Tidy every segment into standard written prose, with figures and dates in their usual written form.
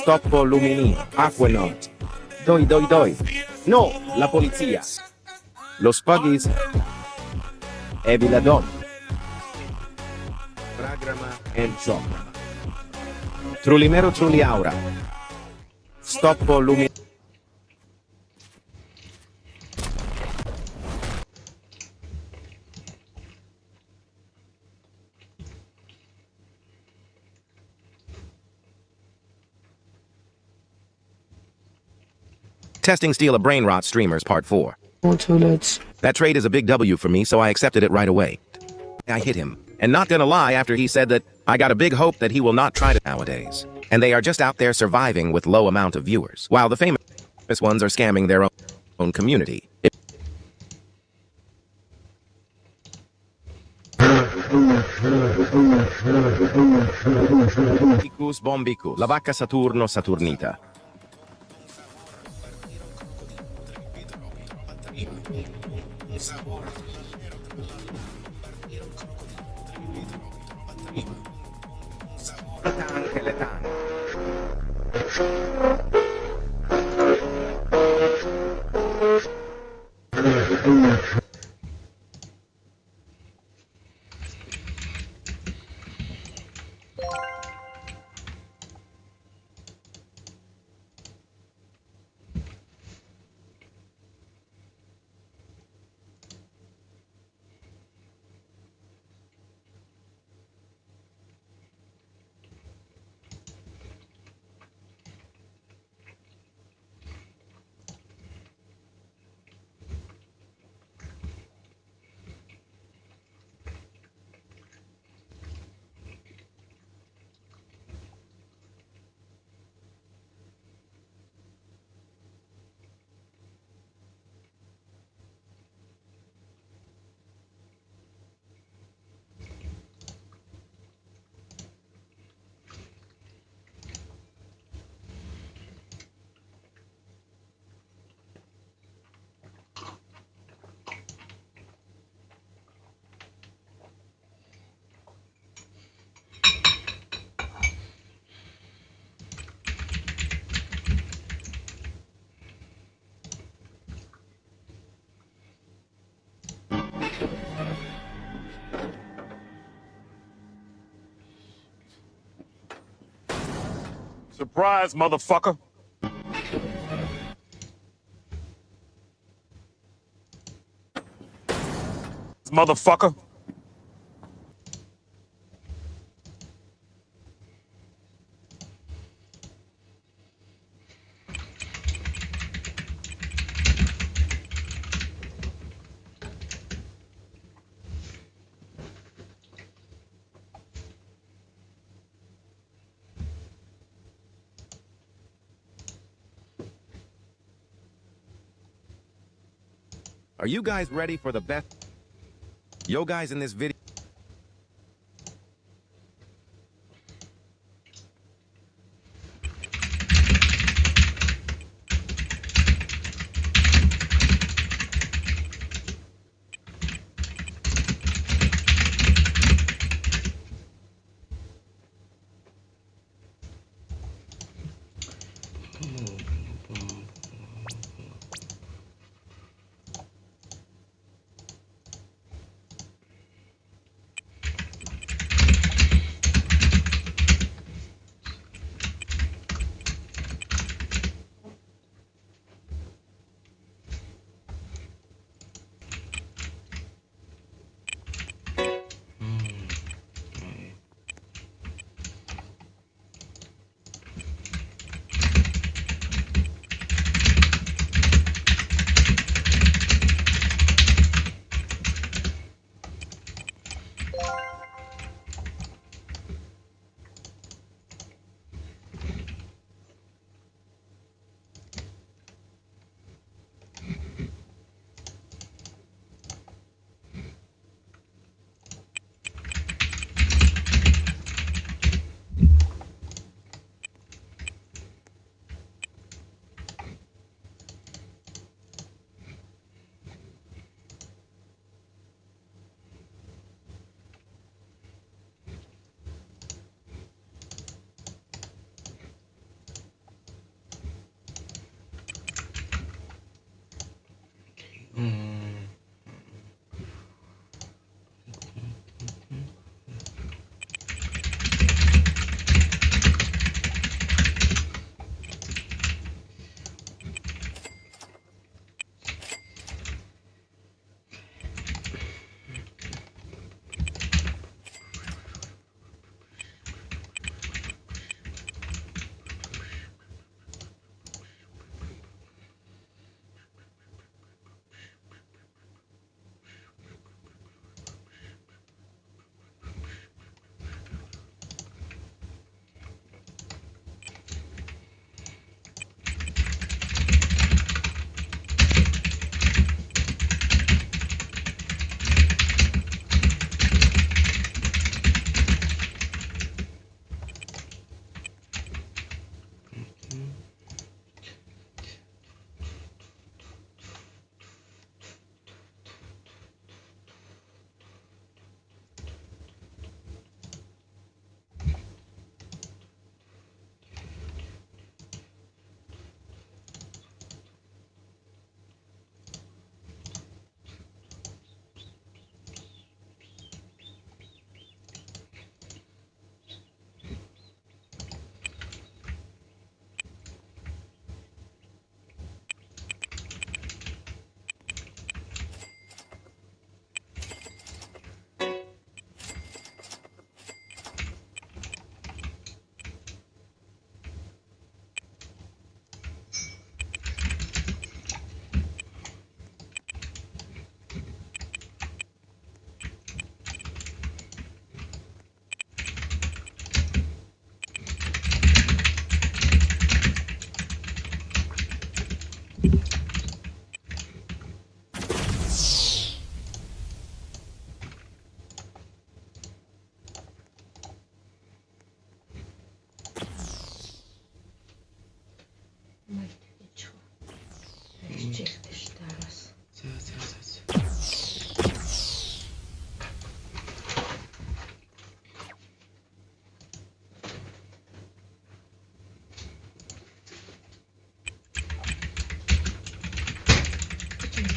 Stoppo lumini. Aqueno. Doi doi doi. No, la polizia. Los Puggies. Eviladon. Pragrama and Chocra. Trulimero Truliaura. Stoppo lumini. Testing steal a BRAINROT streamers part 4. More toilets. That trade is a big W for me, so I accepted it right away. I hit him. And not gonna lie, after he said that, I got a big hope that he will not try to nowadays. And they are just out there surviving with low amount of viewers, while the famous ones are scamming their own community. Bombicus bombicus. La vacca Saturno Saturnita. Anche le tane. Surprise, motherfucker. Motherfucker. Are you guys ready for the best? Yo guys, in this video.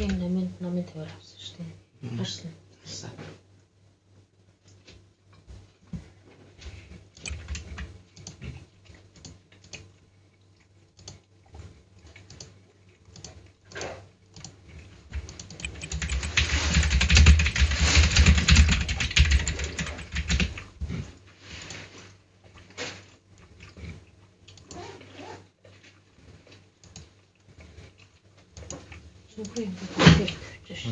bakayım ne var işte. Başla. Şimdi buraya bakıyorum. İşte.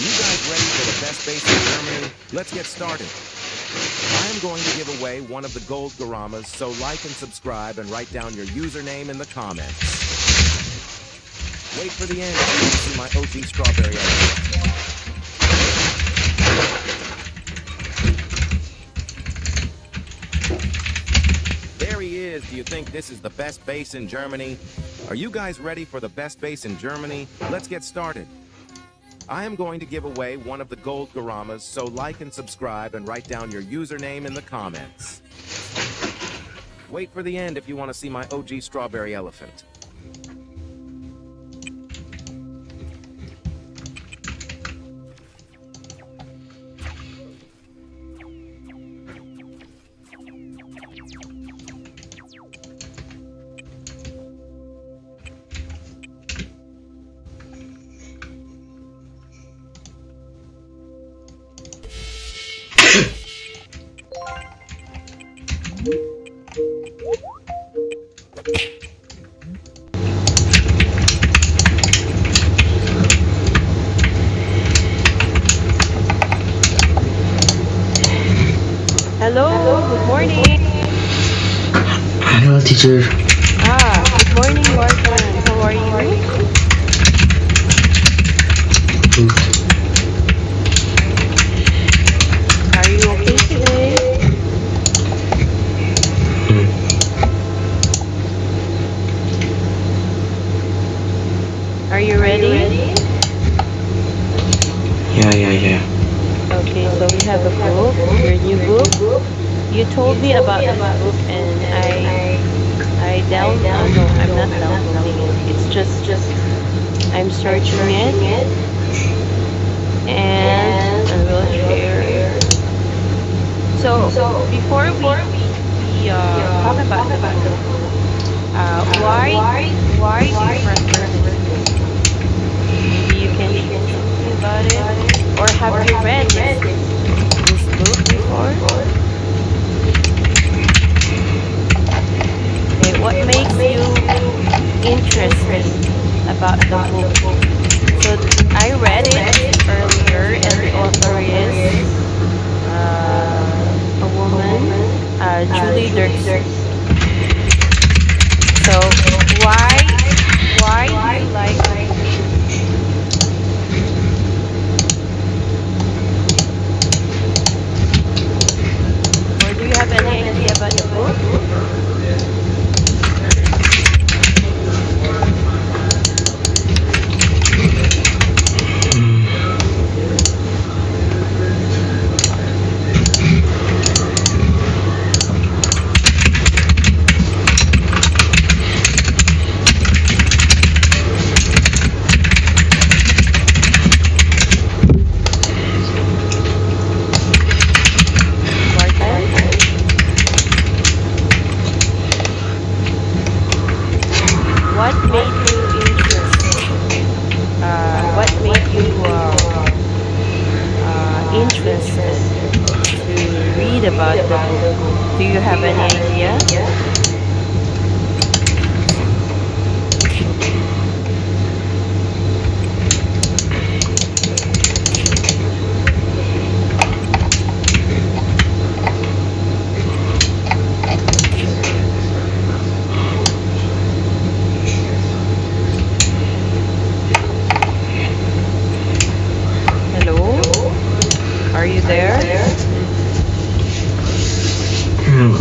Are you guys ready for the best base in Germany? Let's get started. I am going to give away one of the gold Garamas, so like and subscribe and write down your username in the comments. Wait for the end if you want to see my OG strawberry elephant. There he is. Do you think this is the best base in Germany? Are you guys ready for the best base in Germany? Let's get started. I am going to give away one of the gold Garamas, so like and subscribe and write down your username in the comments. Wait for the end if you want to see my OG strawberry elephant. Hello, good morning. Hello, teacher. Good morning, Martin. How are you? Good. Are you okay today? Are you ready? Yeah. Okay, so we have a book, your new book. You told me about this book and I download. No, I'm not downloading it. It's just I'm searching it and I will share. So before we talk about the book, why do you prefer this book? Maybe you can share something about it, or have you read this book before? Okay, what makes you interested about the book? So I read it earlier, and the author is a woman, Julie Dirks. So why do you like it? Or do you have any idea about the book? What made you interested? What made you interested to read about the book? Do you have any idea? Hello? Are you there? Hello?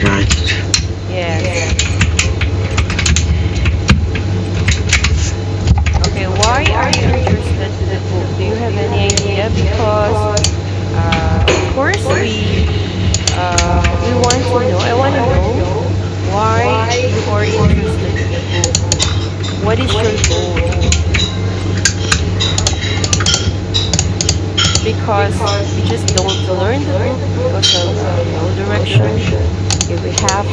Right. Yes. Okay, why are you interested in the book? Do you have any idea? Because, of course, we want to know. I want to know why you are interested in the book. What is your goal? Because we just don't learn the book because of no direction. If we have to.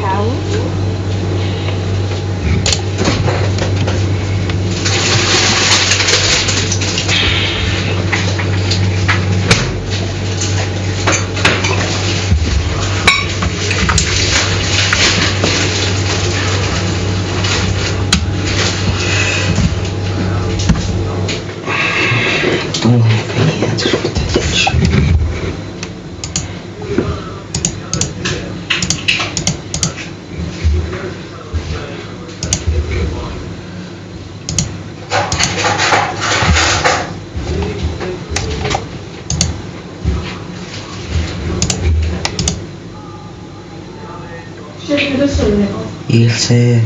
Ilse.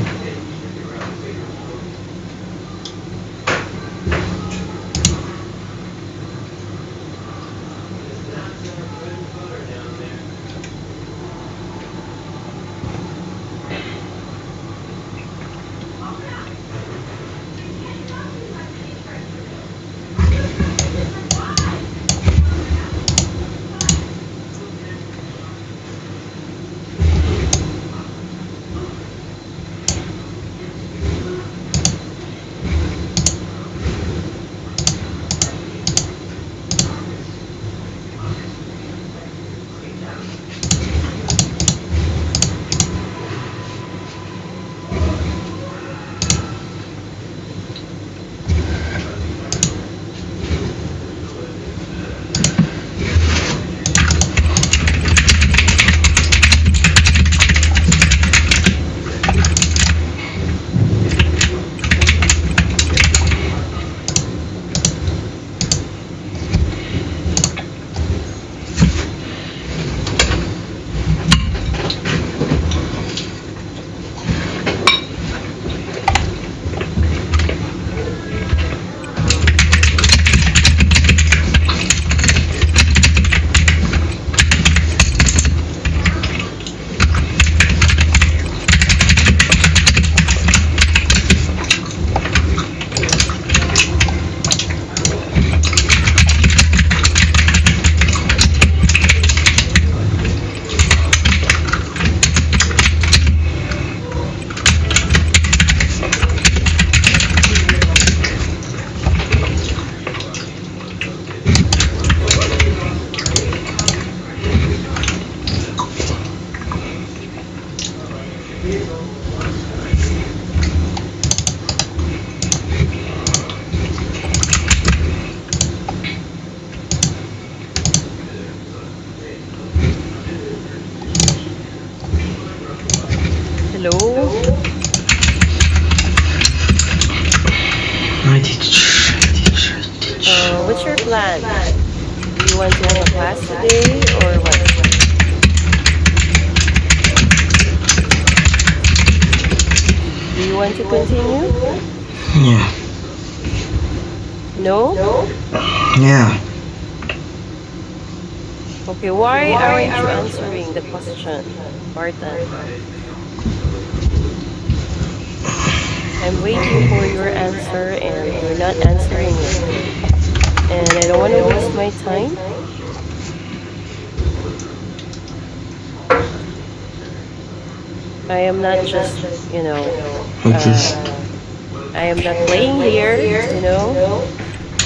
Hello? My teacher. What's your plan? Do you want to have a class today or what? Do you want to continue? Yeah. No? Yeah. Okay, why aren't you answering the question, Martin? I'm waiting for your answer and you're not answering it. And I don't want to waste my time. I am not just, I am not playing here,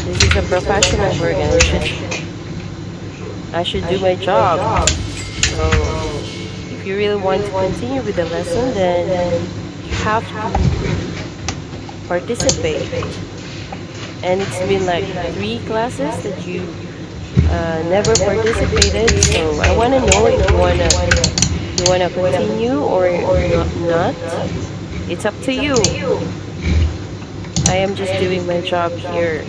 This is a professional work and I should do my job. So, if you really want to continue with the lesson, then you have to participate. And it's been like 3 classes that you never participated. So I want to know if you wanna continue or not. It's up to you. I am just doing my job here.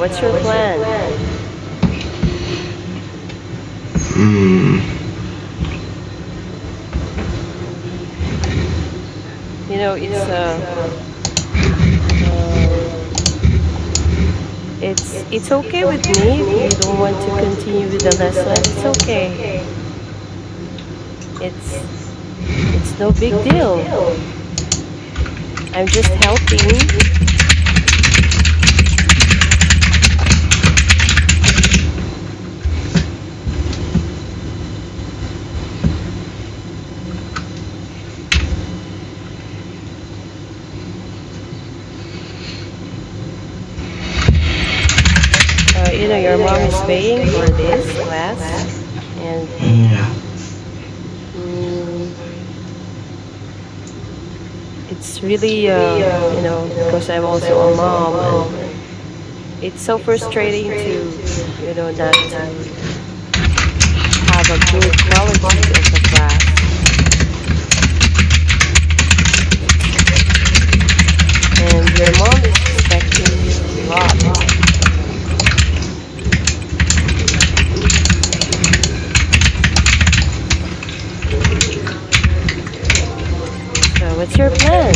What's your plan? It's okay with me if you don't want to continue with the lesson. It's okay. It's no big deal. I'm just helping. Your mom is paying for this class, and it's really, because I'm also a mom, and It's so frustrating to, not to have a good quality of a class. And your mom is expecting you a lot. So what's your plan?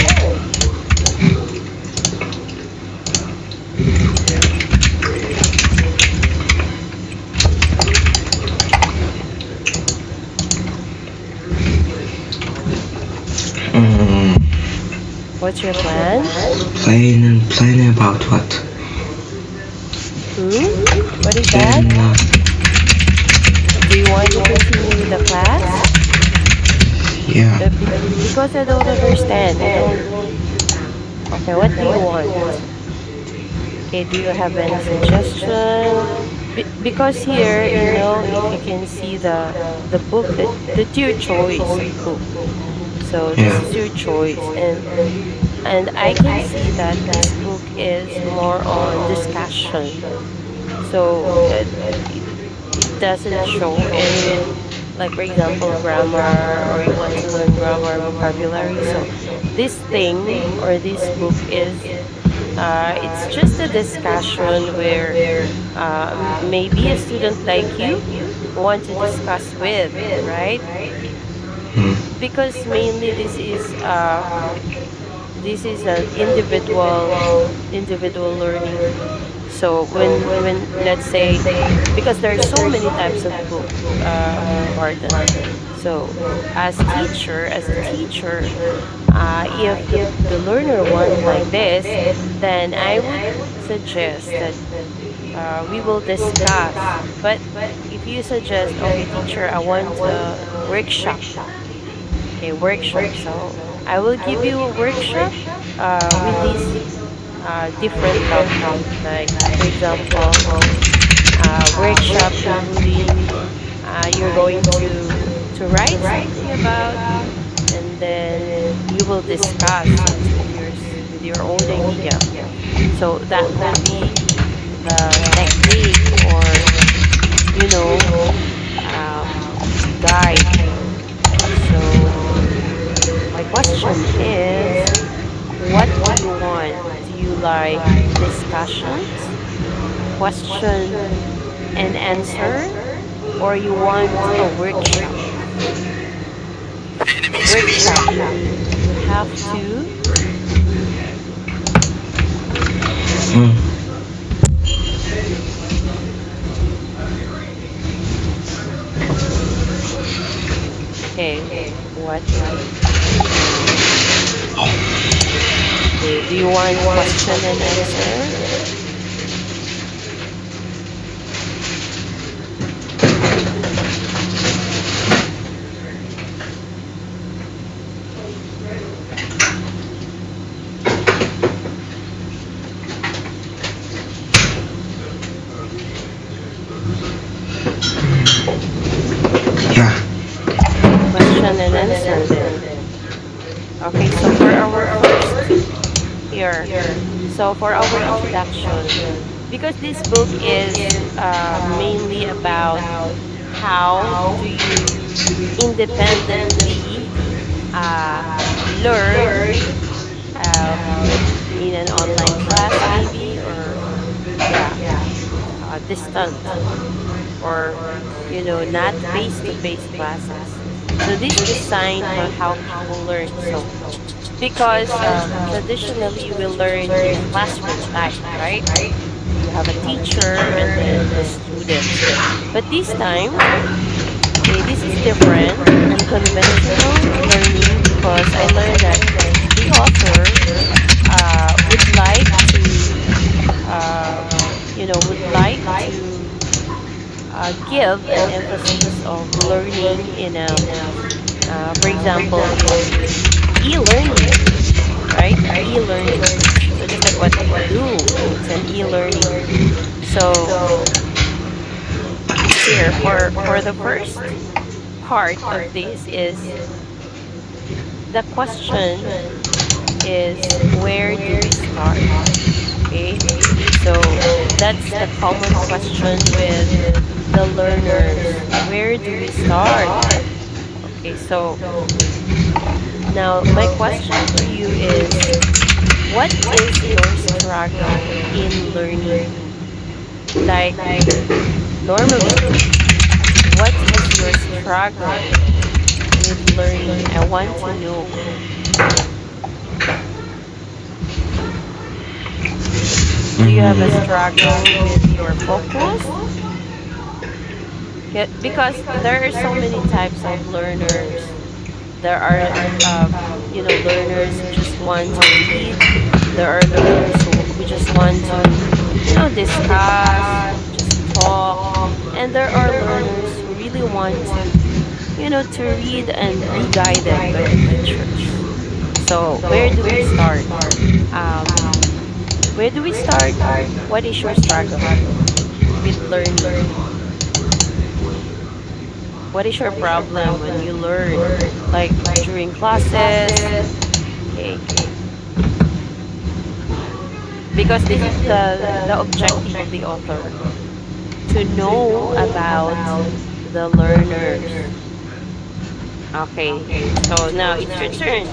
What's your plan? Plan about what? What is that? Plan, Do you want to continue with the class? yeah. Because I don't understand. I don't. Okay, what do you want? Okay, do you have any suggestion? Because here, if you can see the book, the your choice book. So this Yeah. is your choice, and I can see that this book is more on discussion. So it doesn't show any, like for example, grammar, or you want to learn grammar, vocabulary. So this thing or this book is, it's just a discussion where maybe a student like you want to discuss with, right? Because mainly this is an individual learning. So when let's say, because there are so many types of book, Barton. So as a teacher, if the learner want like this, then I would suggest that we will discuss. But if you suggest, okay, teacher, I want a workshop. Okay, workshop. So I will give you a workshop with these different topic. Like for example, workshop including you're going to write something about, and then you will discuss it with your own idea. So that will be the technique, or you know guide. So my question is, what do you want? Do you like discussions, question and answer, or you want a workshop? Workshop meaning you have to okay, what okay, do you want question and answer? Yeah. Question and answer then. Okay, so for our first here, so for our introduction, because this book is mainly about how do you independently learn in an online class maybe, or yeah, distant, or not face-to-face classes. So this is designed for how people learn. So because traditionally we learn in a classroom type, right? You have a teacher and then the students. But this time, okay, this is different, unconventional learning, because I learned that the author would like to, give an emphasis of learning in for example, in e-learning, right? E-learning. So just like what we do, it's an e-learning. So here for the first part of this is the question is, where do we start? Okay, so that's the common question with the learners. Where do we start? Okay, so now my question for you is, what is your struggle in learning? Like, normally, what is your struggle with learning? I want to know. Do you have a struggle with your focus? Because there are so many types of learners. There are, learners who just want to read. There are learners who just want to, discuss, just talk. And there are learners who really want to read and be guided by the teachers. So where do we start? Um, where do we start? What is your struggle with learning? What is your problem when you learn? Like during classes? Okay. Because this is the objective of the author, to know about the learners. Okay. So now it's your turn.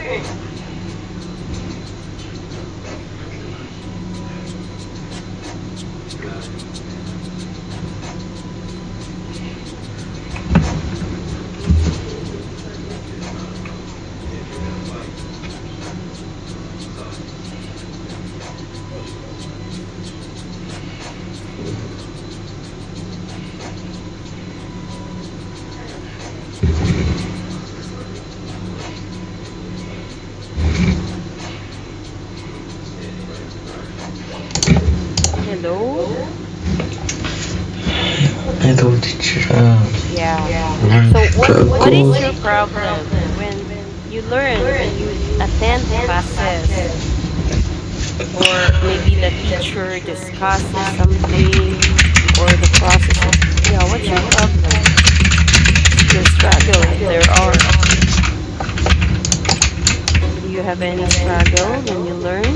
Hello? Hello, teacher. Yeah. My So what is struggle. your problem when you learn, when you attend classes, or maybe the teacher discusses something, or the process of, yeah, what's your problem? Your struggle, if there are. Do you have any struggle when you learn?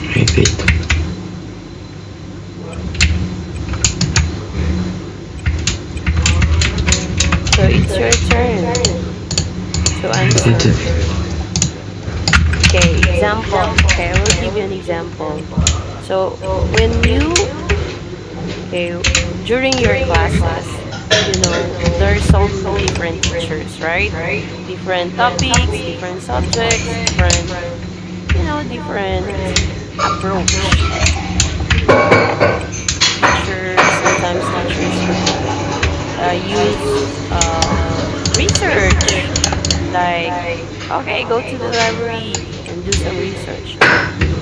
Repeat. So it's your turn to answer. Little Okay, example. Okay, I will give you an example. So when you, okay, during your classes, there are some different teachers, right? Different topics, different subjects, different approach. Sometimes teachers use research, like, okay, go to the library and do some research.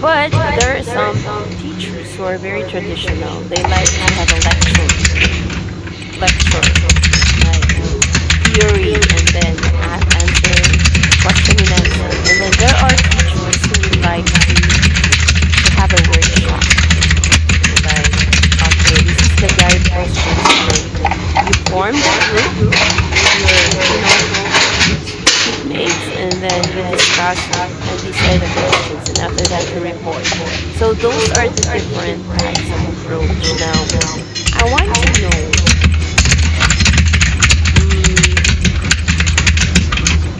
But there are some teachers who are very traditional. They like to have a lecture, like theory, and then answer, question and answer. And then there are teachers who would like to have a workshop. Like, okay, this is the guide questions today. You form the group with your, seatmates, and then you discuss and decide the questions, and after that you report. So those are the different types of approach. Now, I want to know,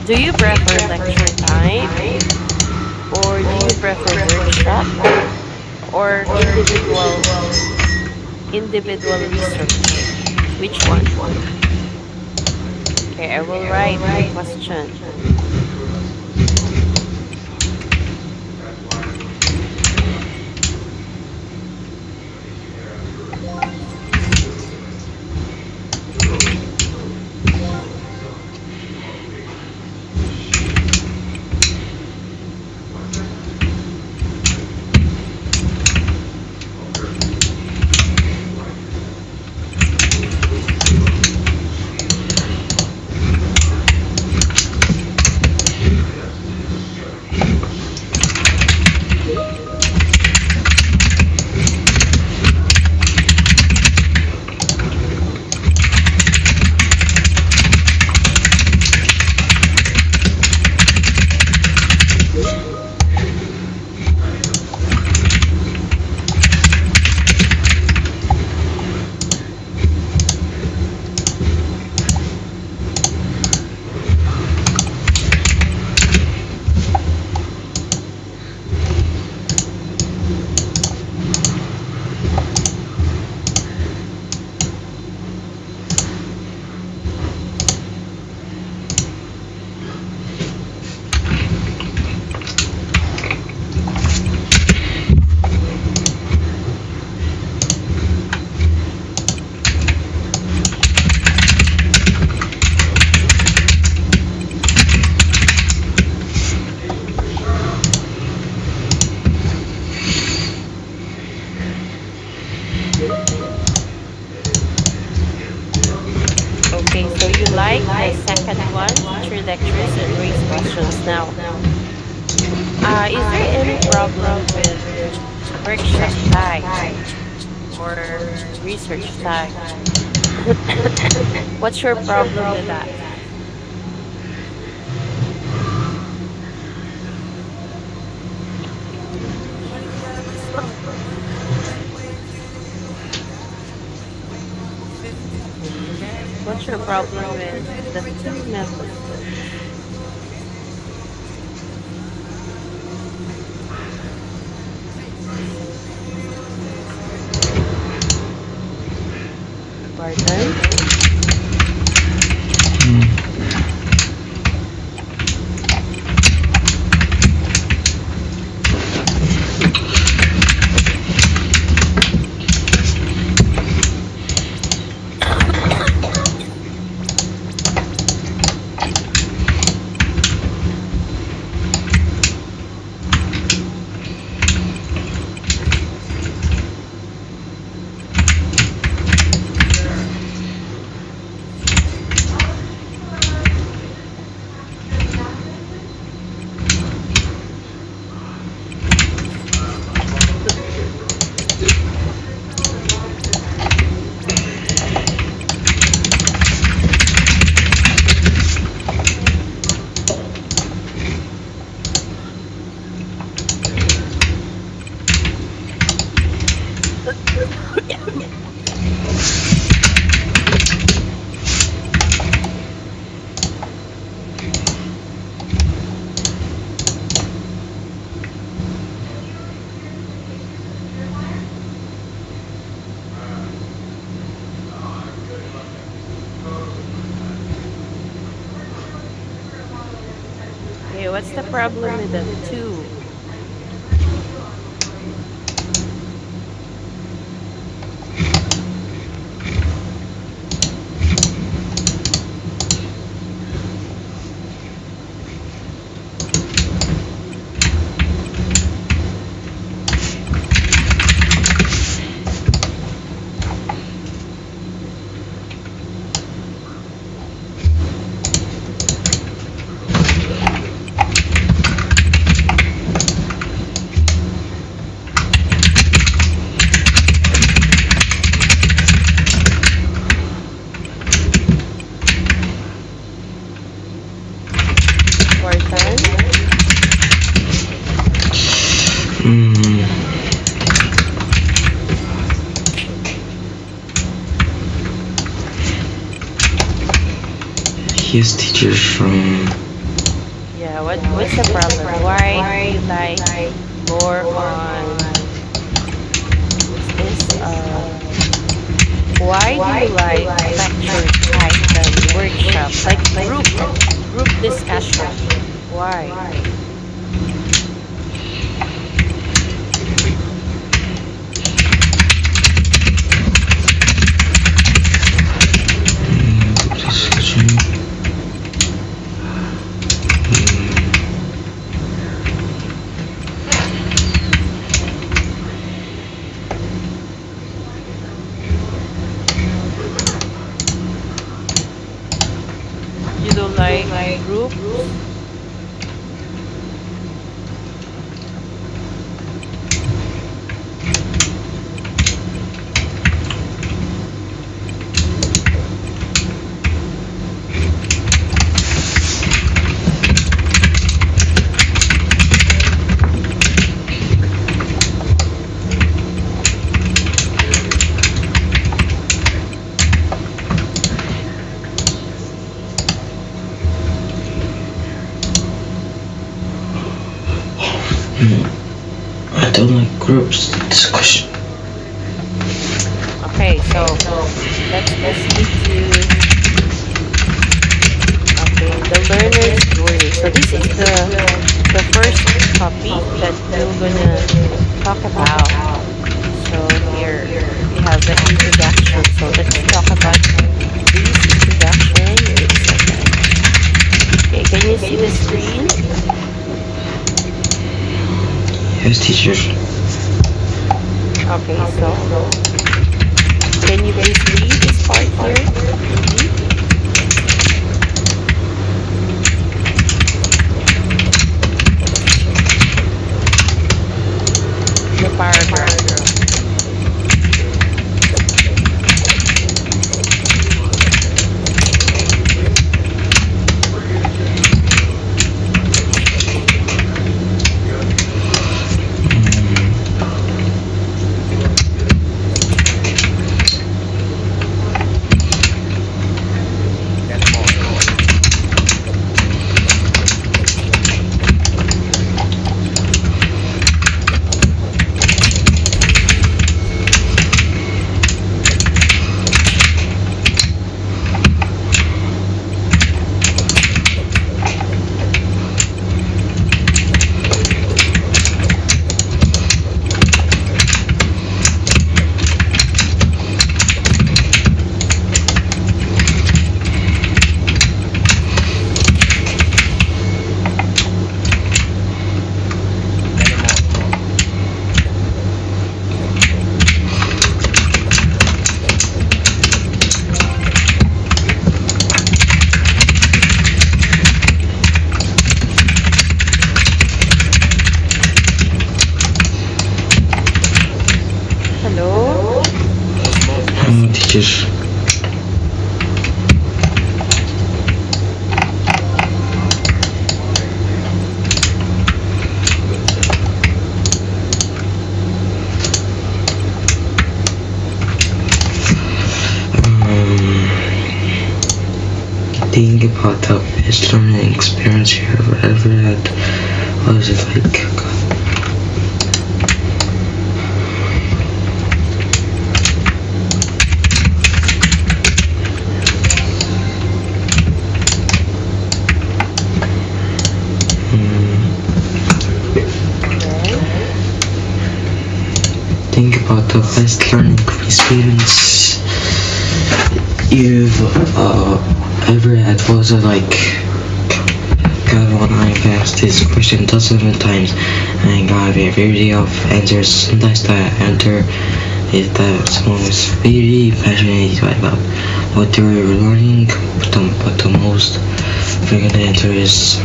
do you prefer lecture time, or do you prefer workshop, or individual research? Which one? Okay, I will write the question. Okay, so you like the second one, feature lectures and raise questions now. Is there any problem with workshop tag or research tag? What's your problem with that? What's your problem with the two methods? Pardon? Okay, what's the problem with the two? His teachers from Yeah, what's the problem? Why do you like more on what's this? Why do you like lecture type than workshop? Like group discussion. Why? discussion. You don't like group? I don't like groups discussion. Okay, so let's proceed to the learner's journey. So this is the first topic that we're gonna talk about. So here we have the introduction. So let's talk about this introduction. Wait a second. Okay, can you see the screen? Yes, teachers. Okay, so Can you please read this part here? The paragraph. Hello? Teacher. Think about the best learning experience you ever had. What was it like? Think about the best learning experience you've ever had. What was it like? God, when I've asked this question dozens of times and got a variety of answers. Sometimes the answer is that someone was very passionate about what they were learning, but the most frequent answer is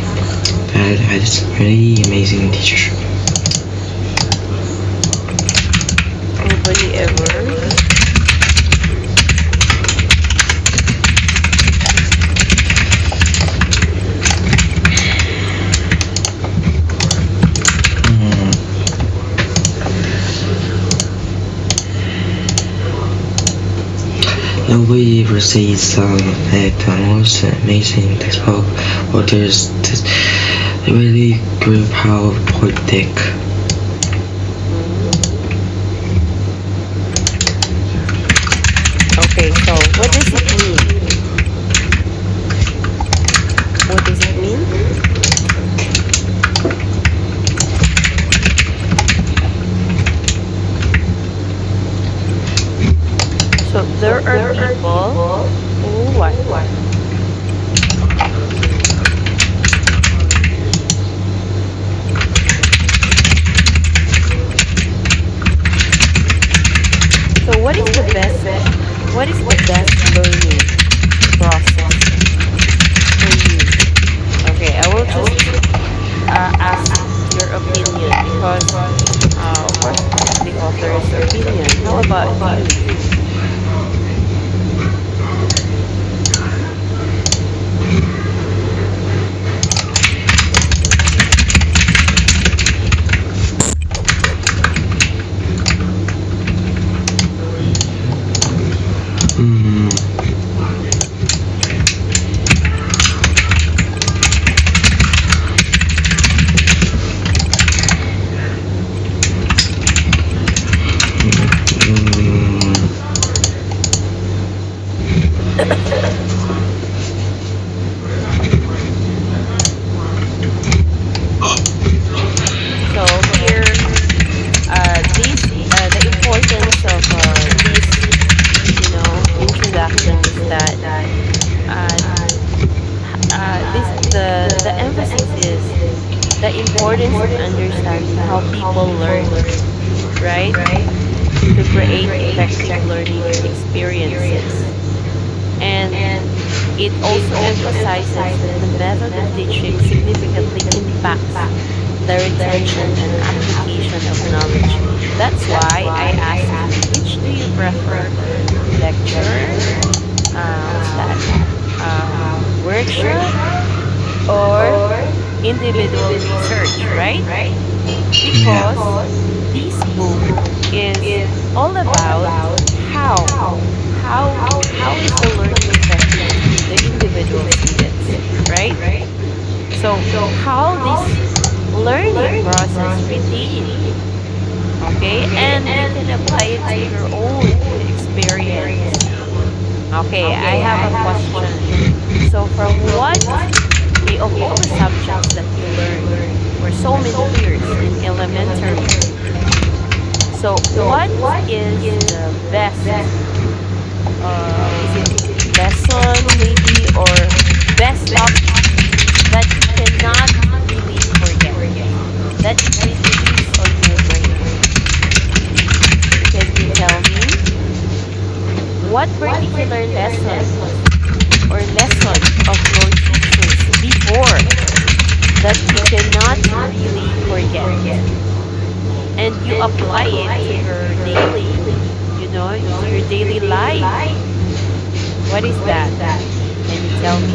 that I had some really amazing teachers. Nobody ever. Nobody ever says that the most amazing textbook or there's this really great PowerPoint deck. Okay, so what does it mean? What does it mean? So there are people who what? So what is the best learning process for you? Okay, I will just ask your opinion because of course the author's opinion. How about you? So here, the importance of this, introduction is that the emphasis is the importance of understanding how people learn, right? to create effective learning experiences. And it also emphasizes that the method of teaching significantly impacts the retention and application of knowledge. That's why I asked you, which do you prefer? Lecture, what's that? Workshop or individual research, right? Yeah. Because this book is all about how how is the learning effective to the individual students, right? So how this learning process routine, okay, and you can apply it to your own experience. Okay, I have a question. So from what of all the subjects that you learned for so many years in elementary, so what is the best, is it lesson maybe, or best topic that you cannot really forget, that it resists on your brain? Can you tell me what particular lesson or lesson of your teachers before that you cannot really forget, and you apply it to your daily, to your daily life? What is that? Can you tell me?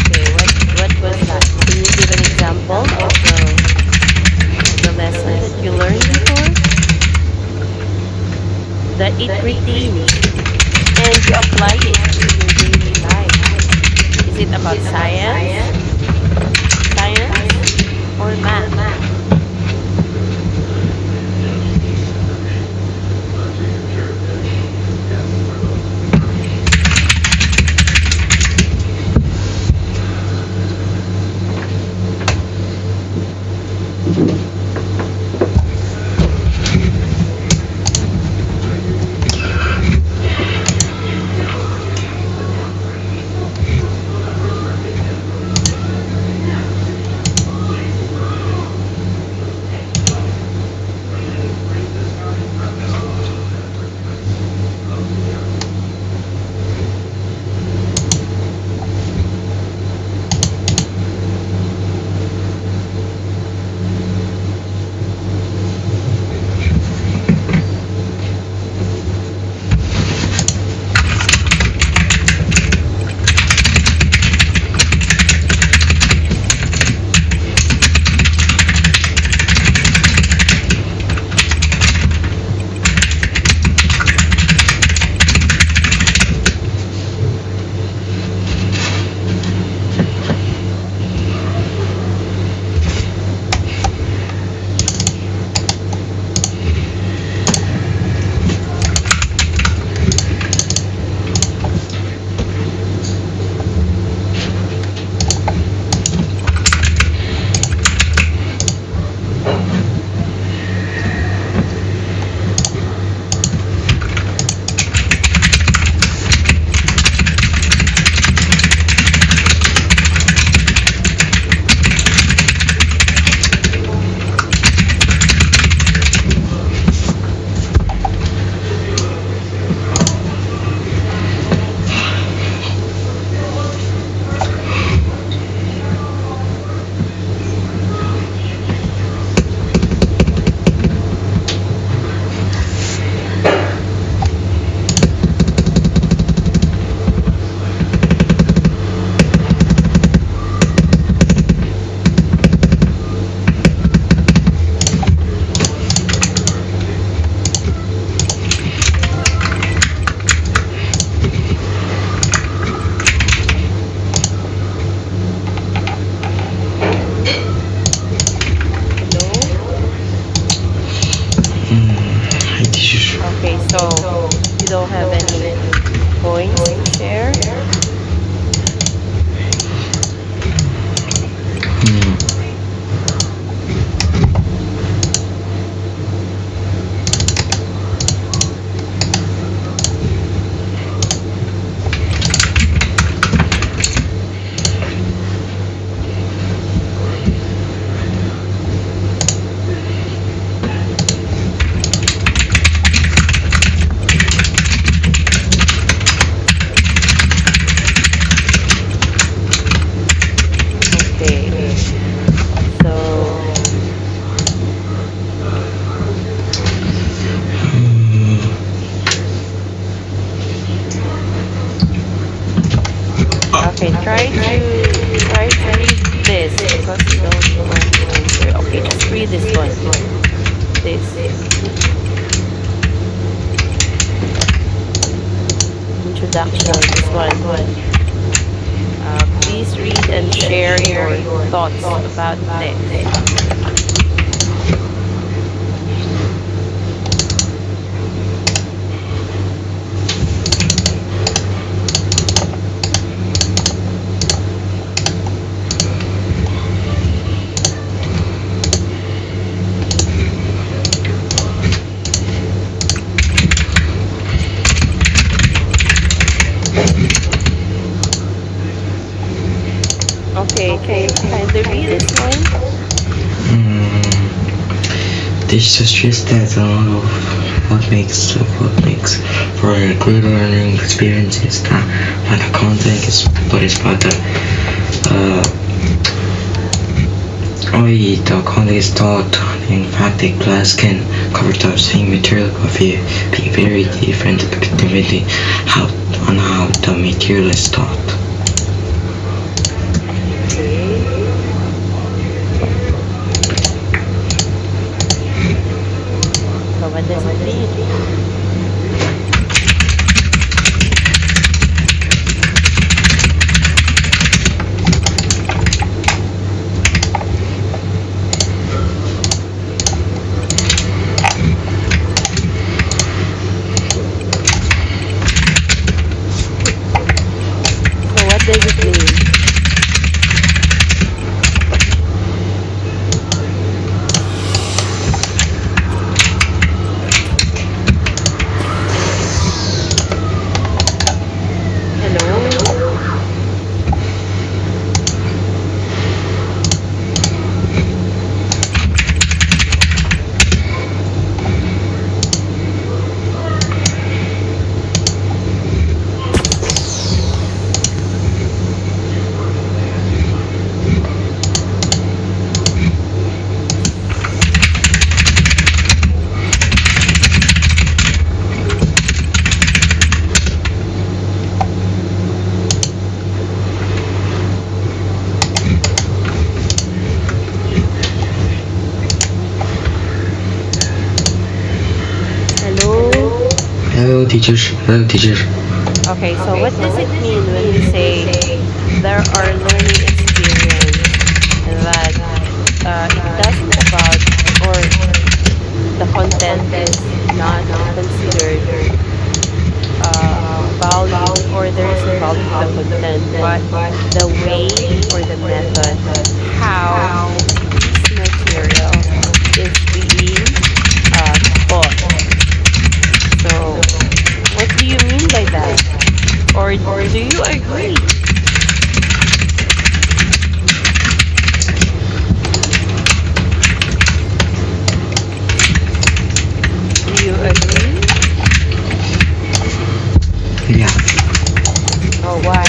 Okay, what was that? Can you give an example of the lesson that you learned before that it retains and you apply it to your daily life? Is it about science or math? try to read this because you don't want to answer. Okay, just read this one. This introduction. This one. Please read and share your thoughts about this. Okay, can you kindly read this one? This suggests that a lot of what makes for a good learning experience is not the content, but it's about the content is taught. In fact, the class can cover the same material but be very different depending on how the material is taught. So what does it mean? So what does it mean? Hello teachers. Okay, so what does it mean when we say there are learning experience that it doesn't about or the content is not considered value or there is a value to the content, but the way or the method how this material is being taught. So, what do you mean by that? Or do you agree? Do you agree? Yeah. Oh, why?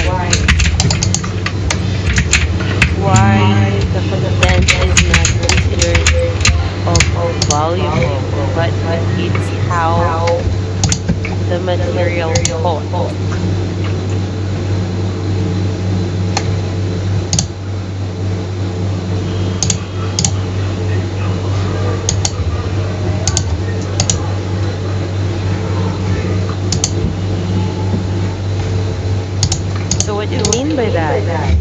Why the content is not considered valuable, but it's how the material taught. So what do you mean by that?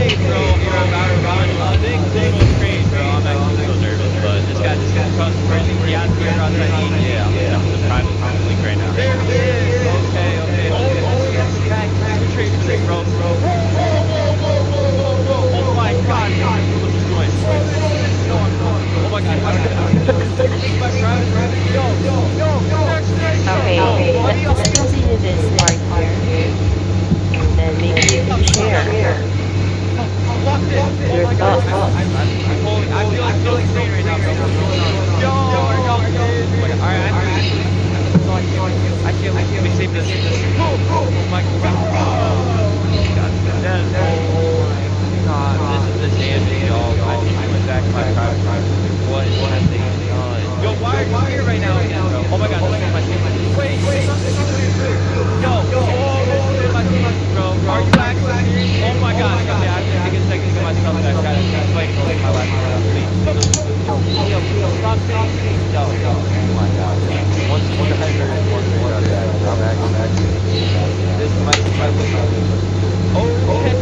great, bro. You're about to run. They go great, bro. I'm actually so nervous, but just got across the person. Yeah, you're outside eating. Yeah, I'm in the private link right now. There he is. Okay. Back. Trade, bro. Oh my God. What's this doing? No, I'm not. Oh my God. My private. Yo. Okay, let's continue this part here. And then maybe you can share your thoughts. I feel like so insane right now, bro. Yo, alright, I can't wait. Let me save this. Oh my God. Oh my God. This is the damage, y'all. I need to go back to my private. What have they done? Yo, why are you here right now again, bro? Oh my God, this is my team. Wait. Yo, my team, bro. Are you actually here? Oh my God. Okay, I have to take a second to get my stuff back. Gotta explain to my last round, please. Yo, stop saying please. Yo. Oh my God. Once I heard it, I'm actually. This might be my way. Oh, okay.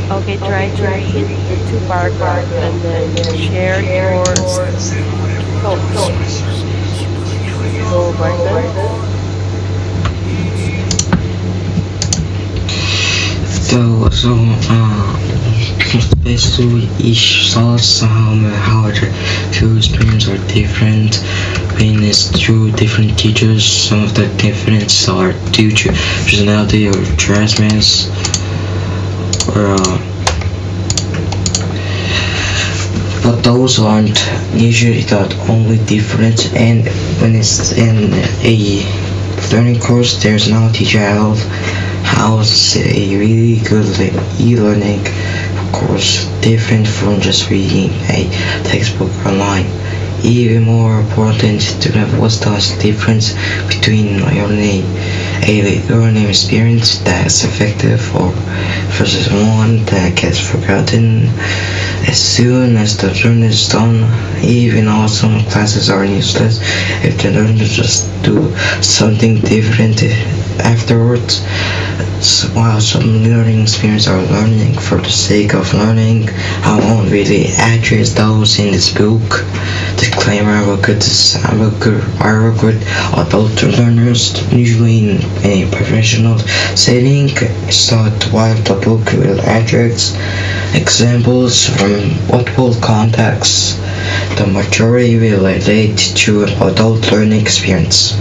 Okay, try to read the two paragraphs and then share your thoughts. Go, Martha. Basically each thoughts how the two experiences are different. Pain is through different teachers. Some of the differences are due to personality or transmittance or but those aren't usually the only difference. And when it's in a learning course, there's no teacher at all. How's a really good e-learning course different from just reading a textbook online? Even more important to know what's the difference between learning a learning experience that's effective or versus one that gets forgotten as soon as the learning is done. Even though some classes are useless if the learner just do something different afterwards. While some learning experiences are learning for the sake of learning, I won't really address those in this book. Disclaimer, I work with adult learners, usually in a professional setting, so while the book will address examples from multiple contexts, the majority will relate to adult learning experience.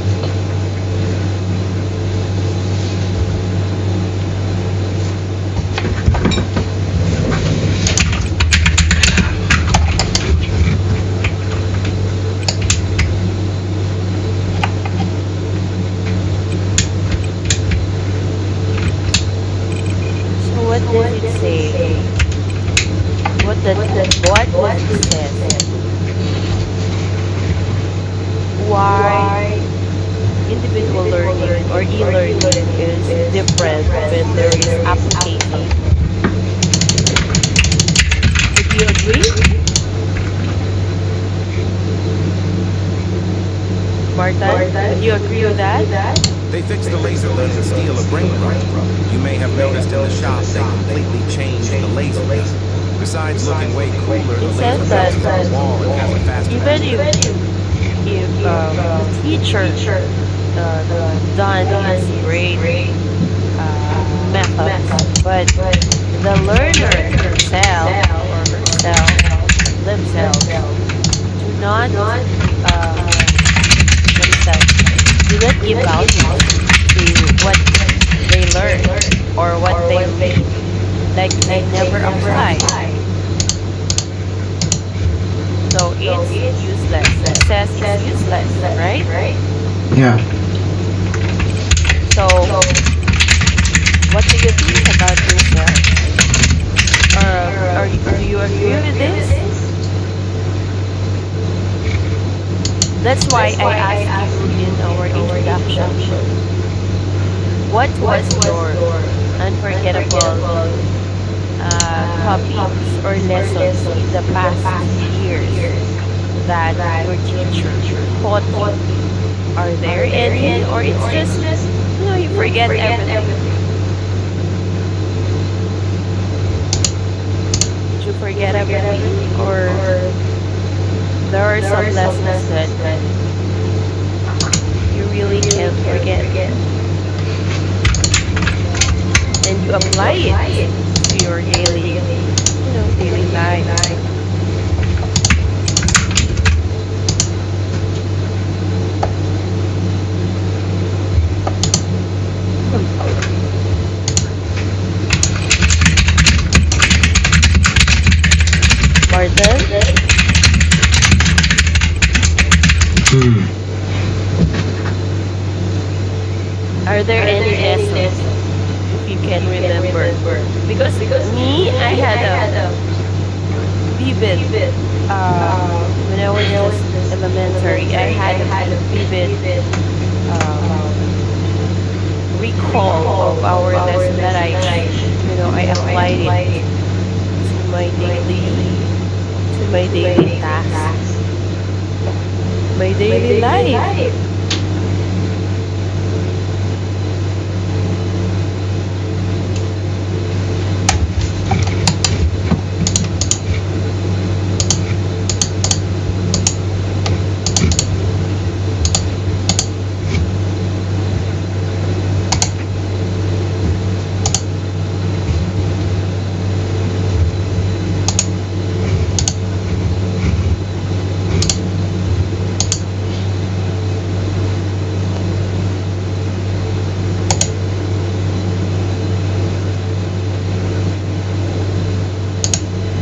What does it say? What does it say? Why individual learning or e-learning is different when there is application? Would you agree? Martha, would you agree with that? They fixed the laser gun and steal a BRAINROT. You may have noticed in the shop they completely changed the laser gun. Besides looking way cooler, the It laser says bounces that off the wall and has a faster even if the teacher done his great method, but the learner himself or herself themselves do not do not give value to what they learn or what they read, like they never apply. So it's useless. It says it's useless, right? Yeah. So what do you think about this? Do you agree with this? That's why I asked you in our introduction. what was your unforgettable topics or lessons in the past years that your teacher taught you? Are there any, or it's just, you forget everything? Did you forget everything, or there are some lessons that you really can't forget, and you apply it to your daily life? Martin, are there any lessons if you can remember? Because me, I had a vivid, when I was just elementary, I had a vivid recall of our lesson that I applied it to my daily tasks, my daily life.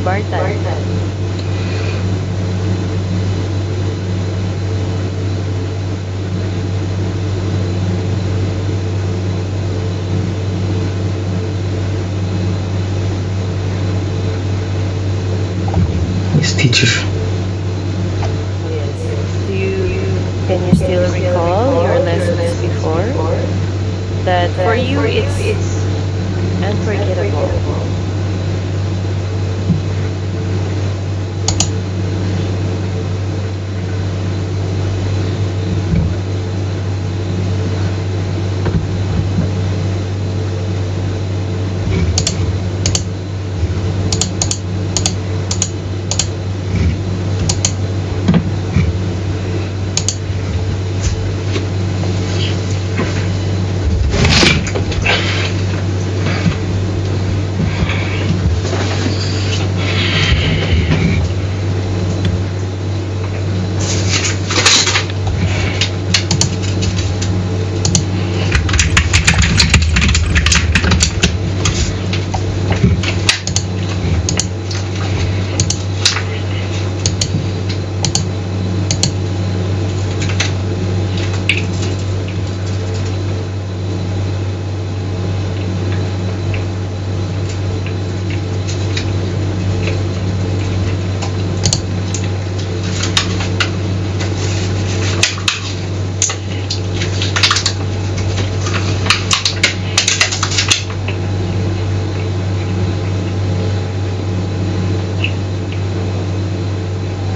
Bartan. Yes, teacher. Yes. Can you still recall your lessons before? That for you it's unforgettable.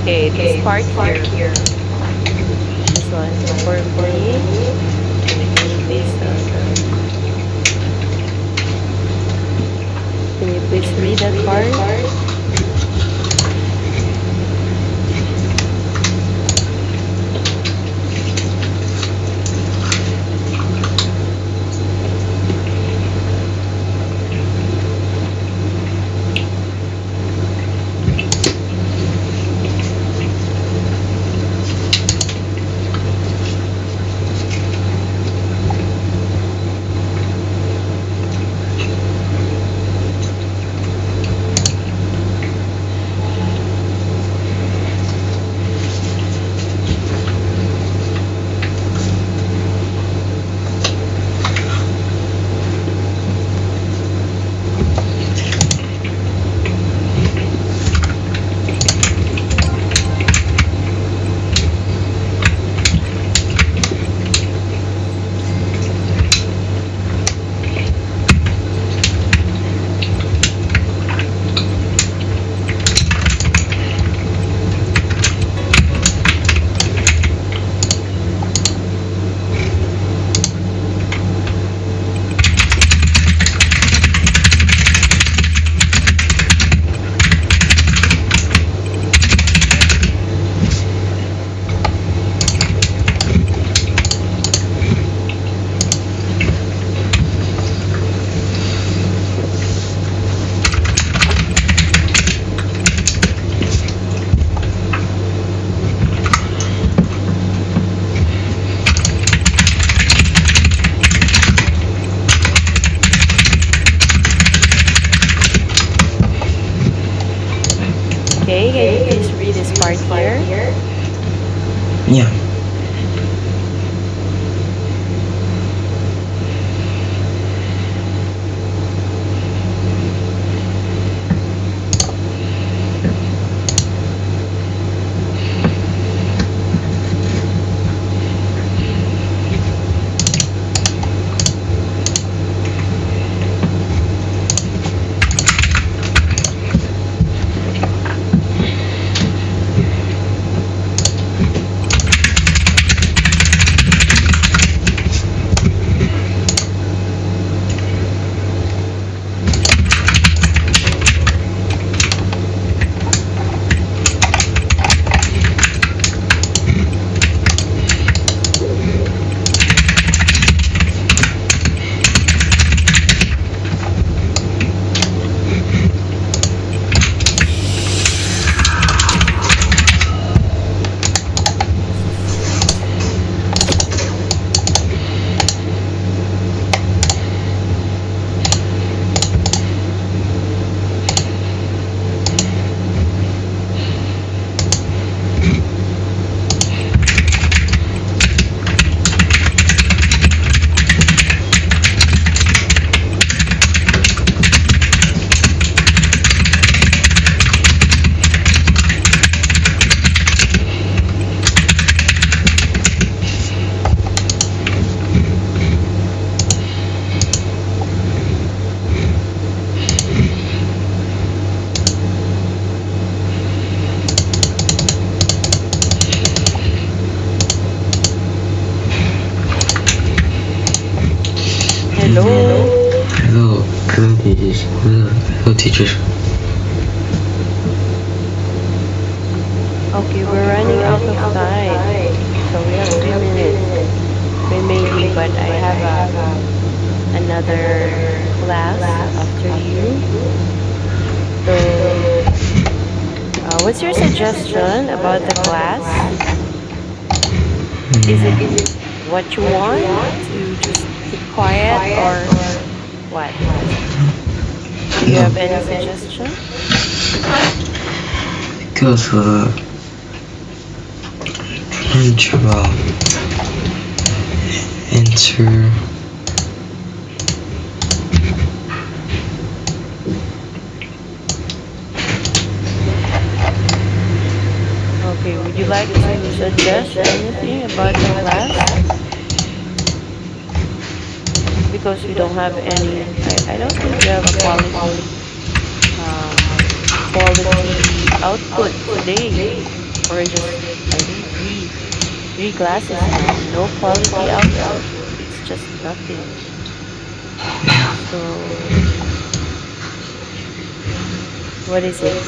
Okay, this part here. This one for me. Can you please read that part? Okay, can you please read this part here? Yeah. Hello. Hello, teachers. Hello, teachers. Okay, we're running out of time. So we have 3 minutes remaining, but I have another class after you. So, what's your suggestion about the class? Is it what you want to just keep quiet or what? Do you No, have any suggestion? because trying to enter. Okay, would you like to suggest anything about the class? Because we don't have any, I don't think we have a quality output today. Or just, I think three classes now. No quality output. It's just nothing. So, what is it?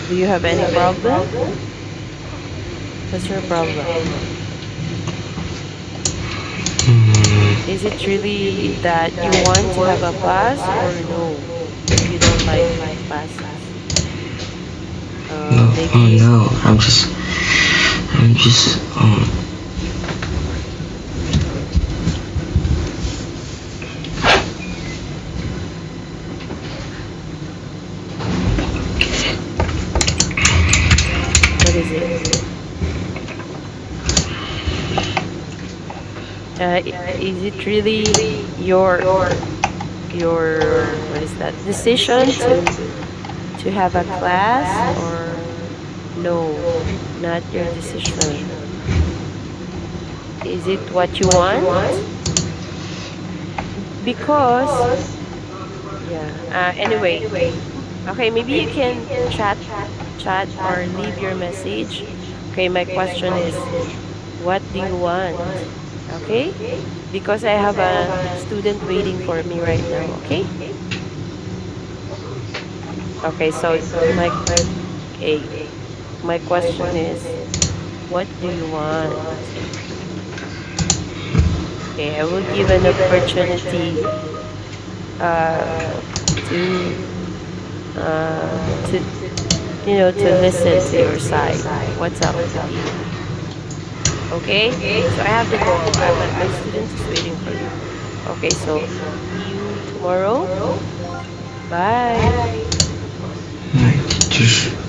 Do you have any problem? What's your problem? Is it really that you want to have a class or no? You don't like classes? No, Maybe no, I'm just what is it? Is it really your what is that decision to have a class or no, not your decision? Is it what you want? Because yeah. Anyway, okay. Maybe you can chat or leave your message. Okay. My question is, what do you want? Okay. Because I have a student waiting for me right now. Okay. Okay. So my okay. My question is, what do you want? Okay, I will give an opportunity to to to listen to your side. What's up with you? Okay, so I have to go. My student is waiting for me. Okay, so see you tomorrow. Bye. my teachers.